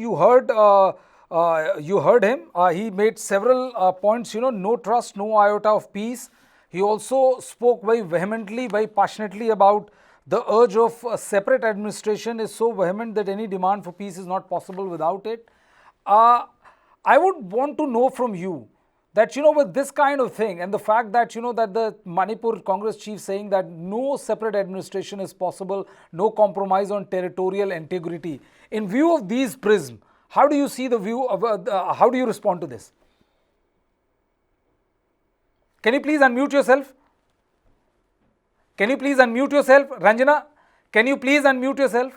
you heard him. He made several points. No trust, no iota of peace. He also spoke very vehemently, very passionately about the urge of a separate administration is so vehement that any demand for peace is not possible without it. Uh, I would want to know from you that with this kind of thing and the fact that that the Manipur Congress chief saying that no separate administration is possible, no compromise on territorial integrity. In view of these prism, how do you see the view of how do you respond to this? Can you please unmute yourself? Can you please unmute yourself, Ranjana? Can you please unmute yourself?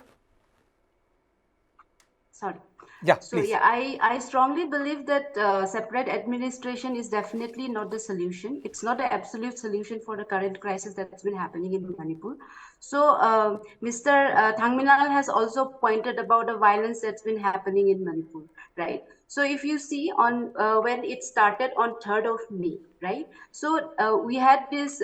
Sorry. Yeah, so please. yeah, I strongly believe that separate administration is definitely not the solution. It's not an absolute solution for the current crisis that's been happening in Manipur. So Mr. Thangminal has also pointed about the violence that's been happening in Manipur, right? So if you see on when it started on 3rd of May, right? So we had this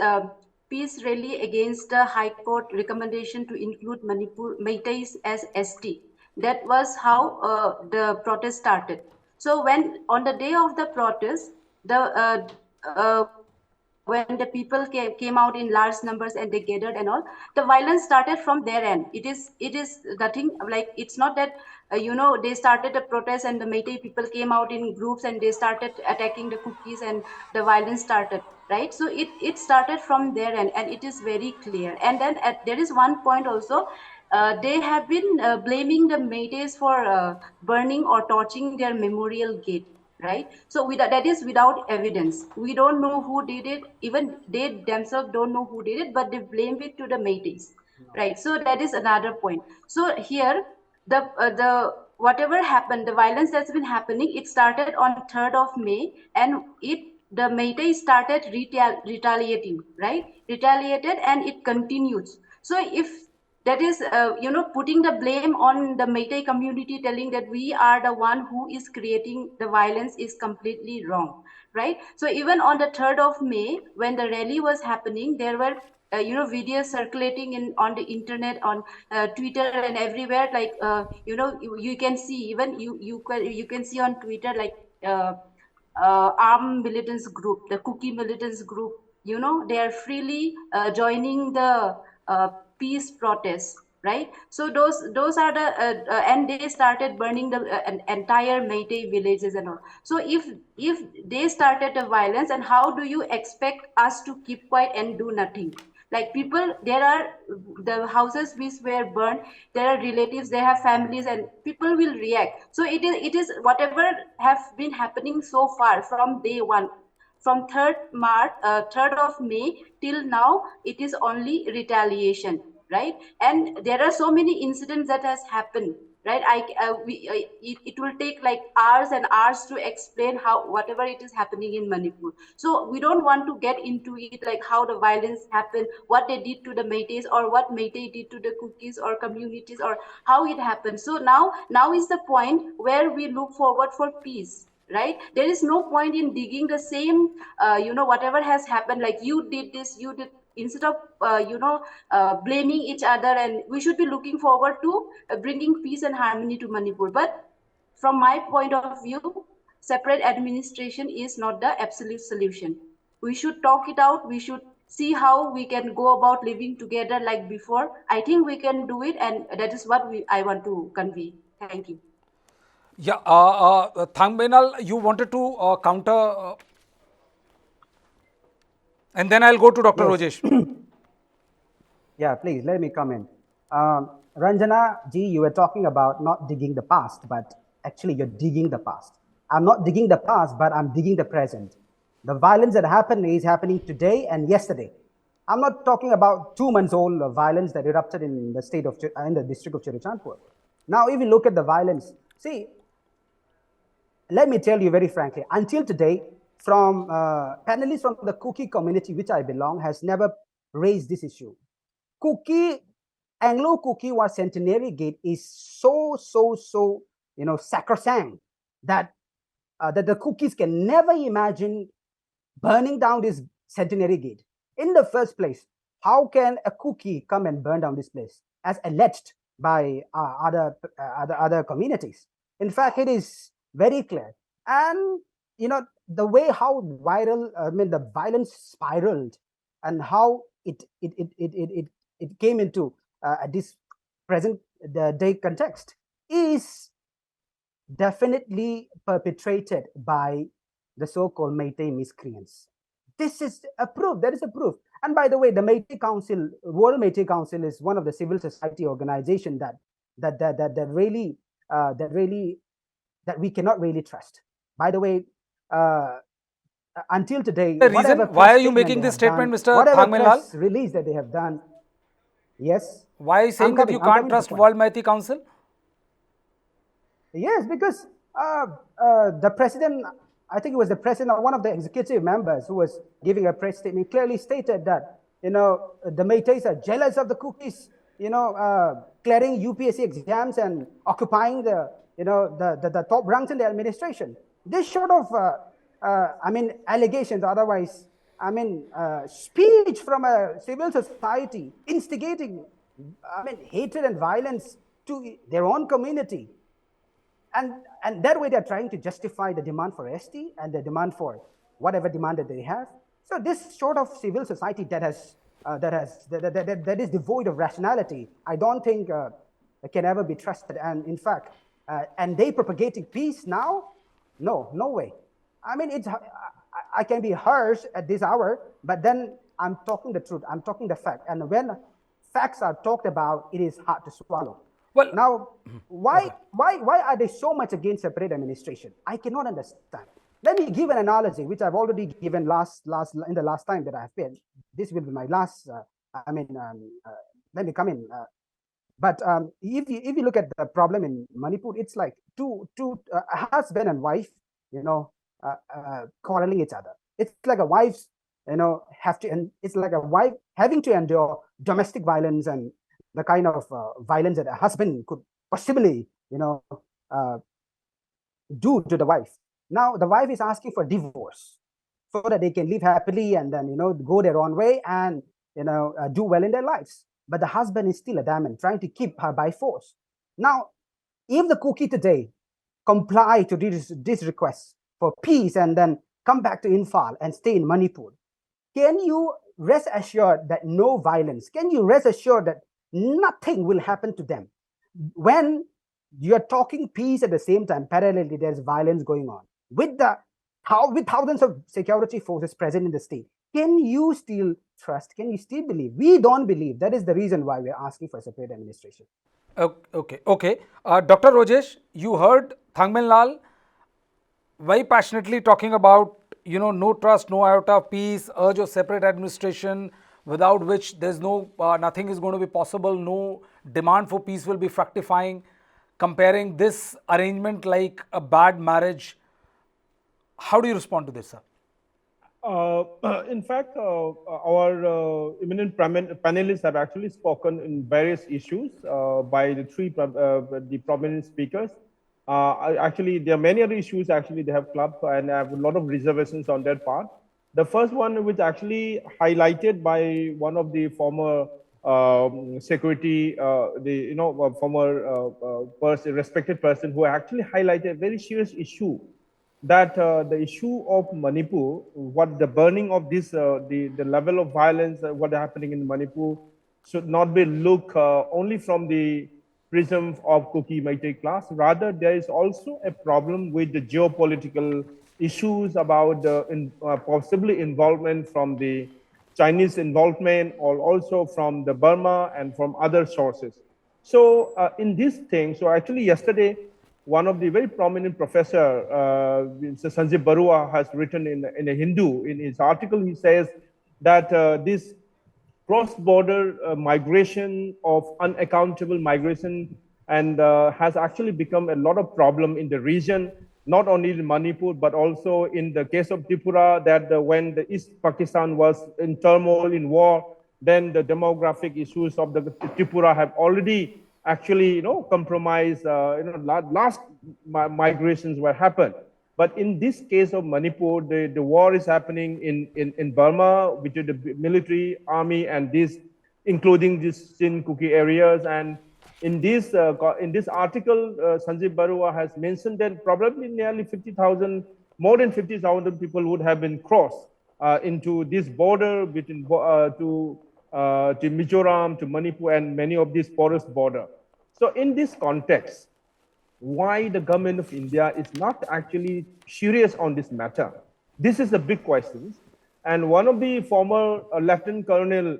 peace rally against the High Court recommendation to include Manipur Meiteis as ST. That was how the protest started. So when on the day of the protest, the when the people came out in large numbers and they gathered and all, the violence started from their end. It is nothing like, it's not that they started a protest and the Meitei people came out in groups and they started attacking the cookies and the violence started, right? So it started from their end, and it is very clear. And then there is one point also, they have been blaming the Meiteis for burning or torching their memorial gate, right? So that is without evidence. We don't know who did it. Even they themselves don't know who did it, but they blame it to the Meiteis, right? So that is another point. So here, the whatever happened, the violence that's been happening, it started on 3rd of May, and the Meitei started retaliating, right? Retaliated, and it continues. So if that is putting the blame on the Meitei community, telling that we are the one who is creating the violence, is completely wrong, right? So even on the 3rd of May, when the rally was happening, there were videos circulating in on the internet, on Twitter and everywhere, like you can see, even you can see on Twitter, like armed militants group, the cookie militants group, they are freely joining the peace protests, right? So those are the and they started burning the entire Meitei villages and all. So if they started the violence, and how do you expect us to keep quiet and do nothing? Like, people, there are the houses which were burned, there are relatives, they have families, and people will react. So it is whatever have been happening so far from day one, from 3rd of May till now, it is only retaliation, right? And there are so many incidents that has happened, right? It will take like hours and hours to explain how whatever it is happening in Manipur. So we don't want to get into it, like how the violence happened, what they did to the Meiteis, or what Meitei did to the cookies or communities, or how it happened. So now is the point where we look forward for peace, right? There is no point in digging the same whatever has happened, like you did this, you did, instead of blaming each other. And we should be looking forward to bringing peace and harmony to Manipur. But from my point of view, separate administration is not the absolute solution. We should talk it out. We should see how we can go about living together like before. I think we can do it, and that is what I want to convey. Thank you. Yeah, Thangbenal, you wanted to counter, and then I'll go to Dr. Yes. Rajesh. Yeah, please let me comment. Ranjana ji, you were talking about not digging the past, but actually you're digging the past. I'm not digging the past, but I'm digging the present. The violence that happened is happening today and yesterday. I'm not talking about 2 months old violence that erupted in the state of in the district of Chirichandpur. Now, if you look at the violence, see, let me tell you very frankly, until today, from panelists from the cookie community, which I belong, has never raised this issue. Anglo Cookie War Centenary Gate is so sacrosanct that that the cookies can never imagine burning down this centenary gate. In the first place, how can a cookie come and burn down this place, as alleged by other communities? In fact, it is very clear. And the way how viral, the violence spiraled, and how it came into this present day context is definitely perpetrated by the so-called Meitei miscreants. This is a proof. There is a proof. And by the way, the Meitei Council, World Meitei Council, is one of the civil society organization that really that we cannot really trust. By the way, until today, The whatever reason why press are you statement making they this have done, statement, Mr. whatever Thangmenlal? press release that they have done, yes, Why are you saying that you I'm can't coming to the trust point. World Meitei Council? Yes, because the president, I think it was the president or one of the executive members who was giving a press statement, clearly stated that the Meiteis are jealous of the cookies, clearing UPSC exams and occupying the top ranks in the administration. This sort of allegations, otherwise, speech from a civil society instigating, hatred and violence to their own community, and that way they're trying to justify the demand for ST and the demand for whatever demand that they have. So this sort of civil society that is devoid of rationality, I don't think can ever be trusted. And in fact, and they propagating peace now, no way. I can be harsh at this hour, but then I'm talking the truth. I'm talking the fact. And when facts are talked about, it is hard to swallow. Well, Now, why are they so much against separate administration? I cannot understand. Let me give an analogy, which I've already given in the last time that I've been. This will be my last. Let me come in. But if you look at the problem in Manipur, it's like two a husband and wife, quarreling each other. It's like a wife's, and it's like a wife having to endure domestic violence and the kind of violence that a husband could possibly, uh, do to the wife. Now the wife is asking for divorce so that they can live happily and then go their own way and do well in their lives. But the husband is still adamant, trying to keep her by force. Now, if the cookie today comply to this request for peace and then come back to Imphal and stay in Manipur, can you rest assured that no violence? Can you rest assured that nothing will happen to them when you're talking peace at the same time? Parallelly, there's violence going on with thousands of security forces present in the state. Can you still trust? Can you still believe? We don't believe. That is the reason why we're asking for separate administration. Okay. Dr. Rajesh, you heard Thangmenlal very passionately talking about no trust, no iota of peace, urge of separate administration, without which there's no nothing is going to be possible, no demand for peace will be fructifying, comparing this arrangement like a bad marriage. How do you respond to this, sir? In fact, our eminent panelists have actually spoken in various issues by the prominent speakers. Actually, there are many other issues actually they have clubbed, and I have a lot of reservations on their part. The first one, which actually highlighted by one of the former security, respected person who actually highlighted a very serious issue, that the issue of Manipur, what the burning of this, the level of violence, what is happening in Manipur, should not be looked only from the prism of Kuki Meitei class. Rather, there is also a problem with the geopolitical issues about possibly involvement from the Chinese involvement, or also from the Burma and from other sources. So in this thing, so actually yesterday, one of the very prominent professor, Sanjay Barua, has written in a Hindu, in his article, he says that this cross-border migration of unaccountable migration and has actually become a lot of problem in the region, not only in Manipur, but also in the case of Tripura, that when the East Pakistan was in turmoil, in war, then the demographic issues of the Tripura have already actually, compromised, last migrations were happened. But in this case of Manipur, the war is happening in Burma between the military, army, and this, including these Sin Kuki areas. And in this article, Sanjeev Barua has mentioned that probably nearly 50,000, more than 50,000 people would have been crossed into this border between to Mizoram, to Manipur, and many of these porous border. So in this context, why the government of India is not actually serious on this matter? This is the big question. And one of the former lieutenant colonel,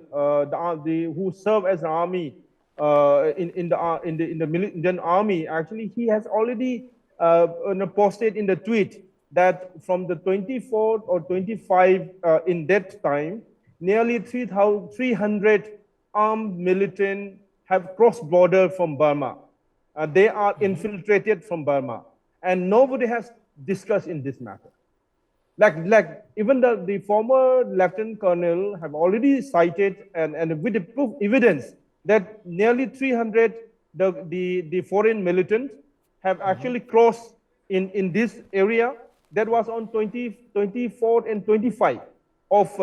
who served as an army in the Indian army, actually he has already posted in the tweet that from the 24th or 25 in that time, nearly 300 armed militants have crossed border from Burma. They are infiltrated from Burma, and nobody has discussed in this matter. Like even the former lieutenant colonel have already cited and with the proof evidence that nearly 300 the foreign militants have actually crossed in this area. That was on 24 and 25 of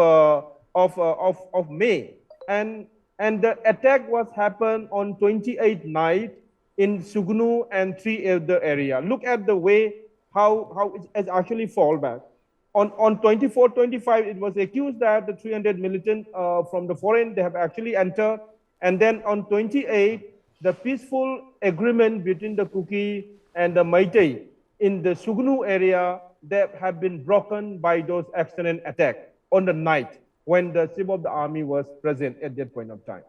May, and the attack was happened on 28th night in Sugnu and three other area. Look at the way how it has actually fall back. On 24, 25, it was accused that the 300 militants from the foreign, they have actually entered. And then on 28, the peaceful agreement between the Kuki and the Meitei in the Sugnu area, that have been broken by those external attacks on the night when the chief of the army was present at that point of time.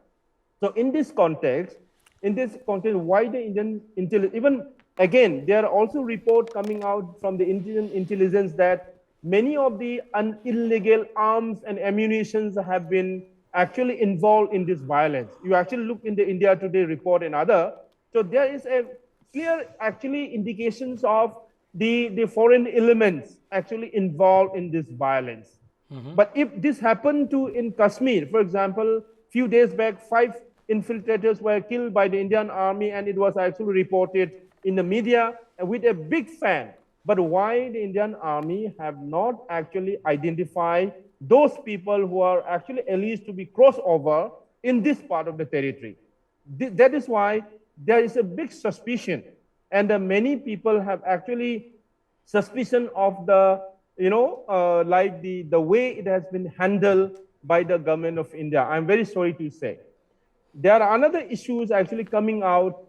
So in this context, why the Indian intelligence, even again, there are also reports coming out from the Indian intelligence that many of the illegal arms and ammunitions have been actually involved in this violence. You actually look in the India Today report and other. So there is a clear actually indications of the foreign elements actually involved in this violence. But if this happened to in Kashmir, for example, few days back, 5 infiltrators were killed by the Indian army, and it was actually reported in the media with a big fan. But why the Indian army have not actually identified those people who are actually alleged to be crossover in this part of the territory? That is why there is a big suspicion, and many people have actually suspicion of the, like the way it has been handled by the government of India. I'm very sorry to say. There are another issues actually coming out,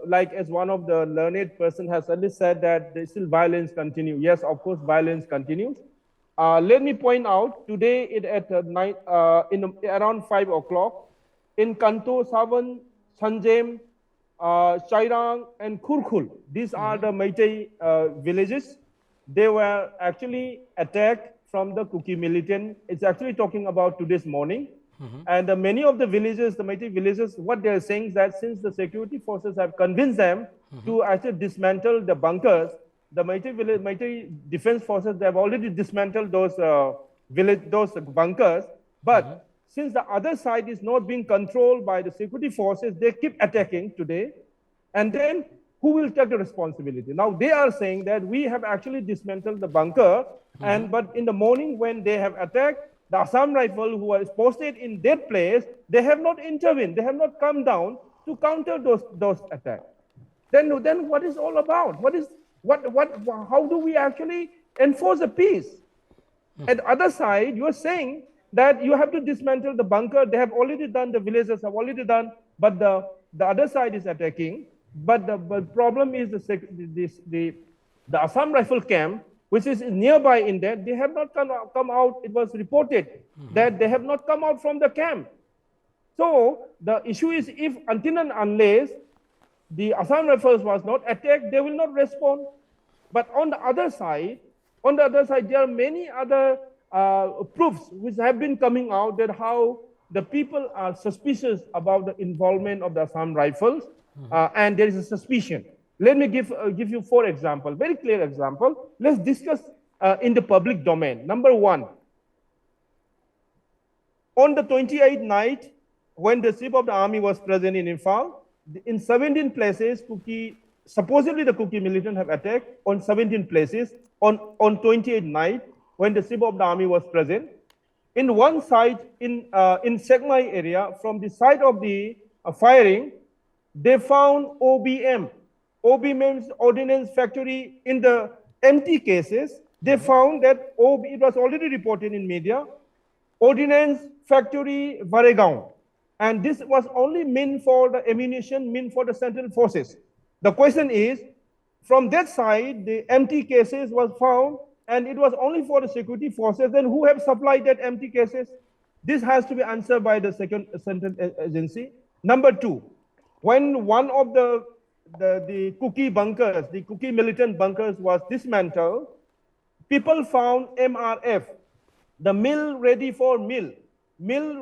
like as one of the learned person has already said that there still violence continue. Yes, of course, violence continues. Let me point out today at night, around 5 o'clock in Kanto, Savan, Sanjem, Chairang, and Kurkul. These are the Meitei villages. They were actually attacked from the Kuki militant. It's actually talking about today's morning. And many of the villages, the Meitei villages, what they're saying is that since the security forces have convinced them to actually dismantle the bunkers, the Meitei defense forces, they have already dismantled those those bunkers. But since the other side is not being controlled by the security forces, they keep attacking today. And then who will take the responsibility? Now they are saying that we have actually dismantled the bunker, but in the morning when they have attacked, the Assam rifle who was posted in that place, they have not intervened. They have not come down to counter those attacks. Then what is all about? How do we actually enforce the peace? At the other side, you are saying that you have to dismantle the bunker. They have already done, the villagers have already done, but the other side is attacking. But the problem is the Assam rifle camp, which is nearby in that, they have not come out. It was reported that they have not come out from the camp. So the issue is, if until and unless the Assam rifles was not attacked, they will not respond. But on the other side, there are many other proofs which have been coming out that how the people are suspicious about the involvement of the Assam rifles, and there is a suspicion. Let me give you 4 examples, very clear example. Let's discuss in the public domain. Number 1, on the 28th night, when the chief of the army was present in Imphal, in 17 places, supposedly the Kuki militant have attacked on 17 places on 28th night when the chief of the army was present. In one side, in Segmai area, from the site of the firing, they found OBM. OB means Ordnance Factory in the empty cases. They found that it was already reported in media, Ordnance Factory Varegaon. And this was only meant for the ammunition, meant for the central forces. The question is, from that side, the empty cases was found, and it was only for the security forces. Then who have supplied that empty cases? This has to be answered by the second central agency. Number two, when one of the cookie bunkers, the cookie militant bunkers was dismantled, people found MRF, the meal ready for meal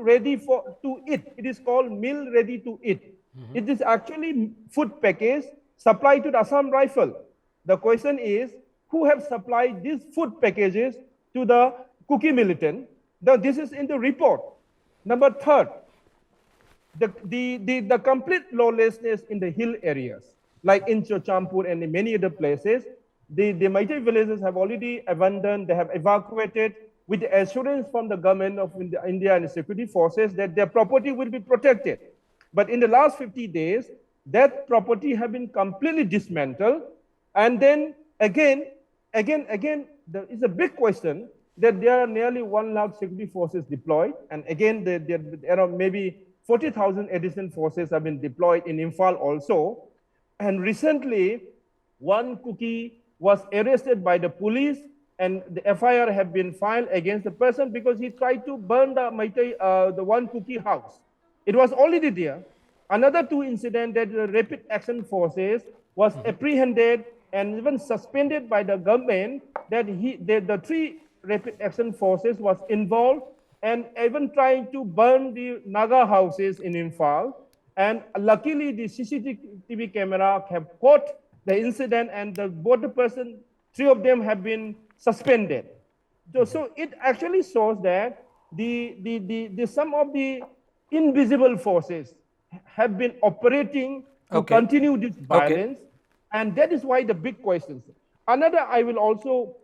ready for to eat. It is called meal ready to eat. It is actually food package supplied to the Assam Rifle. The question is, who have supplied these food packages to the cookie militant? Now, this is in the report. Number third, the complete lawlessness in the hill areas, like in Chochampur and in many other places, the Meitei villages have already abandoned, they have evacuated with the assurance from the government of India and the security forces that their property will be protected. But in the last 50 days, that property have been completely dismantled. And then again, there is a big question that there are nearly 1 lakh security forces deployed. And again, there are maybe 40,000 additional forces have been deployed in Imphal also. And recently, one cookie was arrested by the police, and the FIR have been filed against the person because he tried to burn the Meitei, the one cookie house. It was already there. Another two incidents that the rapid action forces was apprehended and even suspended by the government, that the three rapid action forces was involved and even trying to burn the Naga houses in Imphal. And luckily, the CCTV camera have caught the incident, and both the person, three of them have been suspended. So it actually shows that the some of the invisible forces have been operating to continue this violence, and that is why the big questions. Another, I will also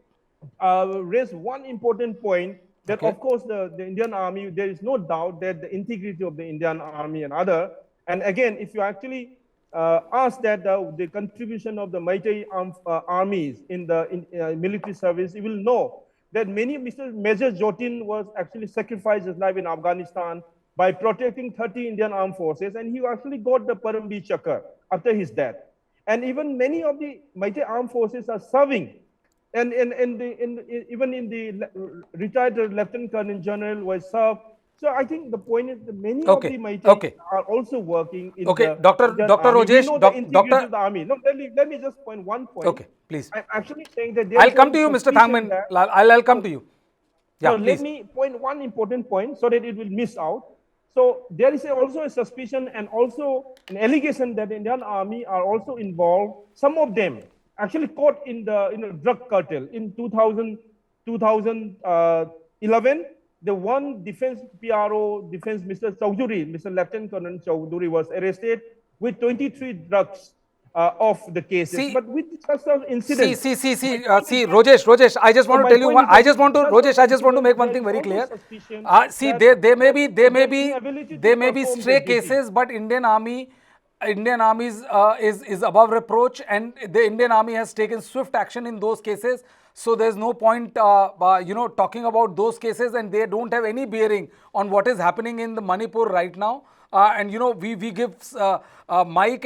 raise one important point that, of course, the Indian Army, there is no doubt that the integrity of the Indian Army and other. And again, if you actually ask that the contribution of the Meitei armies in the military service, you will know that Major Jotin was actually sacrificed his life in Afghanistan by protecting 30 Indian armed forces, and he actually got the Paramveer Chakra after his death. And even many of the Meitei armed forces are serving, and even in the retired Lieutenant Colonel General was served. So I think the point is that many of the Meitei are also working in the Dr. Rajesh, we know the integrity of the army. No, let me just point one point. Okay, please. I'm actually saying that I'll come to you, Mr. Thangman. I'll come to you. Yeah, so let me point one important point so that it will miss out. So there is also a suspicion and also an allegation that the Indian Army are also involved. Some of them actually caught in the drug cartel in 2011. The one defense PRO, Mr. Chaudhuri, Mr. Lieutenant Colonel Chaudhuri was arrested with 23 drugs of the cases. But with such an incident. See, Rajesh, I just want to tell you one, I just want to make one thing very clear. See, they may be stray cases, but Indian Army is above reproach, and the Indian Army has taken swift action in those cases. So there's no point, talking about those cases, and they don't have any bearing on what is happening in the Manipur right now. We give mic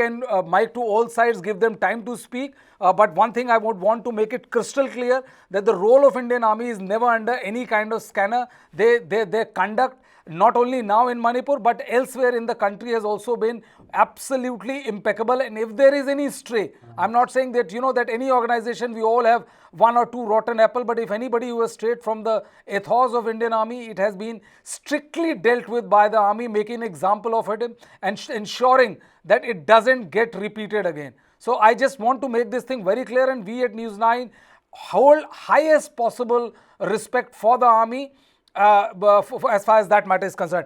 to all sides, give them time to speak. But one thing I would want to make it crystal clear, that the role of Indian Army is never under any kind of scanner. Their conduct, not only now in Manipur, but elsewhere in the country, has also been absolutely impeccable. And if there is any stray, I'm not saying that, that any organization, we all have one or two rotten apple, but if anybody who has strayed from the ethos of Indian Army, it has been strictly dealt with by the army, making an example of it and ensuring that it doesn't get repeated again. So I just want to make this thing very clear, and we at News9 hold highest possible respect for the army as far as that matter is concerned.